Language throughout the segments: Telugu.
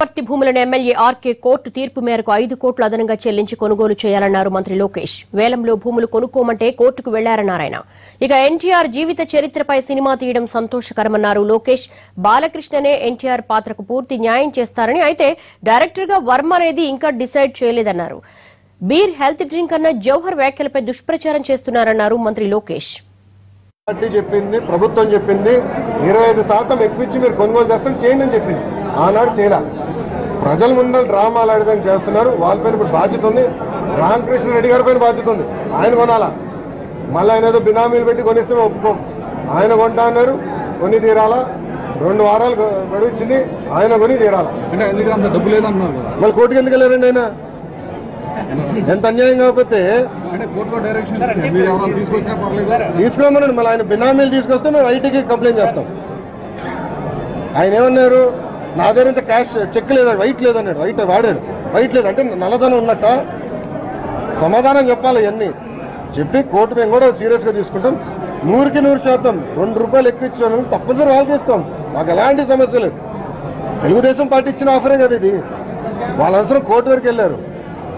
వనపర్తి భూములను ఎమ్మెల్యే ఆర్కే కోర్టు తీర్పు మేరకు 5 కోట్లు అదనంగా చెల్లించి కొనుగోలు చేయాలన్నారు మంత్రి లోకేష్. వేలంలో భూములు కొనుక్కోమంటే కోర్టుకు వెళ్లారన్నారాయన. ఇక ఎన్టీఆర్ జీవిత చరిత్రపై సినిమా తీయడం సంతోషకరమన్నారు లోకేష్. బాలకృష్ణనే ఎన్టీఆర్ పాత్రకు పూర్తి న్యాయం చేస్తారని, అయితే డైరెక్టర్ గా వర్మ అనేది ఇంకా డిసైడ్ చేయలేదన్నారు. బీర్ హెల్త్ డ్రింక్ అన్న జవహర్ వ్యాఖ్యలపై దుష్ప్రచారం చేస్తున్నారన్నారు మంత్రి లోకేష్. చెప్పింది ప్రభుత్వం చెప్పింది 25% ఎక్కువిచ్చి మీరు కొనుగోలు చేస్తారు చేయండి అని చెప్పింది. ఆనాడు చేయాల ప్రజల ముందు డ్రామాలు ఆడడానికి చేస్తున్నారు. వాళ్ళపైన ఇప్పుడు బాధ్యత ఉంది. రామకృష్ణ రెడ్డి గారి పైన బాధ్యత ఉంది. ఆయన కొనాలా, మళ్ళీ ఆయన ఏదో బినామీలు పెట్టి కొనిస్తే ఒప్పుకో. ఆయన కొంటా అన్నారు, కొని తీరాలా. 2 వారాలు గడువు ఇచ్చింది, ఆయన కొని తీరాలా. మళ్ళీ కోర్టుకి ఎందుకు వెళ్ళారండి ఆయన? ఎంత అన్యాయం కాకపోతే తీసుకురామనండి. మళ్ళీ ఆయన బినామీలు తీసుకొస్తే మేము ఐటీకి కంప్లైంట్ చేస్తాం. ఆయన ఏమన్నారు, నా దగ్గర ఇంత క్యాష్ చెక్ లేదాడు, వైట్ లేదన్నాడు. వైట్ వాడాడు, వైట్ లేదు అంటే నల్లధనం ఉన్నట్ట. సమాధానం చెప్పాలి. ఇవన్నీ చెప్పి కోర్టు మేము కూడా సీరియస్గా తీసుకుంటాం. 100కి 100% 2 రూపాయలు ఎక్కువ ఇచ్చాను తప్పనిసరి వాళ్ళకి ఇస్తాం. మాకు ఎలాంటి సమస్య లేదు. తెలుగుదేశం పార్టీ ఇచ్చిన ఆఫరే కదా ఇది. వాళ్ళ అవసరం కోర్టు వరకు వెళ్ళారు.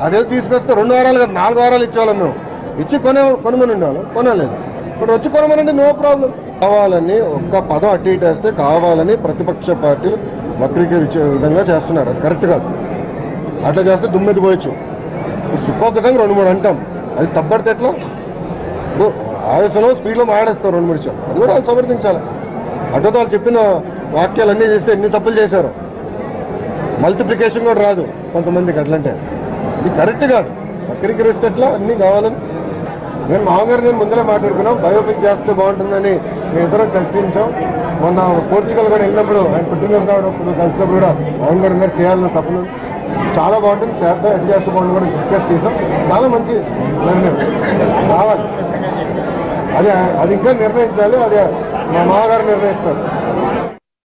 అదే తీసుకొస్తే 2 వారాలు కదా 4 వారాలు ఇచ్చేవాళ్ళం. మేము ఇచ్చి కొనమని ఉండాలి, కొనలేదు. ఇప్పుడు వచ్చి కొనమనండి, నో ప్రాబ్లం. కావాలని ఒక్క పదం అటు ఇటు వేస్తే కావాలని ప్రతిపక్ష పార్టీలు వక్రీకరించే విధంగా చేస్తున్నారు. అది కరెక్ట్ కాదు. అట్లా చేస్తే దుమ్మెది పోయచ్చు. ఇప్పుడు సిప్పాతంగా 2-3 అంటాం, అది తప్పడితే ఎట్లా? ఆవేశంలో స్పీడ్లో మాట్లాడేస్తారు 2-3 విషయాలు. అది కూడా వాళ్ళు సమర్థించాలి. అటు వాళ్ళు చెప్పిన వాక్యాలన్నీ చేస్తే ఎన్ని తప్పులు చేశారు. మల్టిప్లికేషన్ కూడా రాదు కొంతమందికి. అట్లంటే ఇది కరెక్ట్ కాదు. వక్రీకరిస్తే ఎట్లా? అన్నీ కావాలని నేను మామగారు నేను ముందరే మాట్లాడుకున్నాం. బయోపిక్ చేస్తే బాగుంటుందని మేము ఇద్దరం చర్చించాం. మొన్న పోర్చుగల్ కూడా వెళ్ళినప్పుడు ఆయన పుట్టినరోజు కావడం కలిసినప్పుడు కూడా ఆయన కూడా అందరూ చేయాలని తప్పులు చాలా బాగుంటుంది, చేద్దాం, ఎట్ చేస్తే బాగుంటుంది కూడా డిస్కస్ చేసాం. చాలా మంచి నిర్ణయం కావాలి. అది ఇంకా నిర్ణయించాలి. అది మా మామగారు నిర్ణయిస్తారు.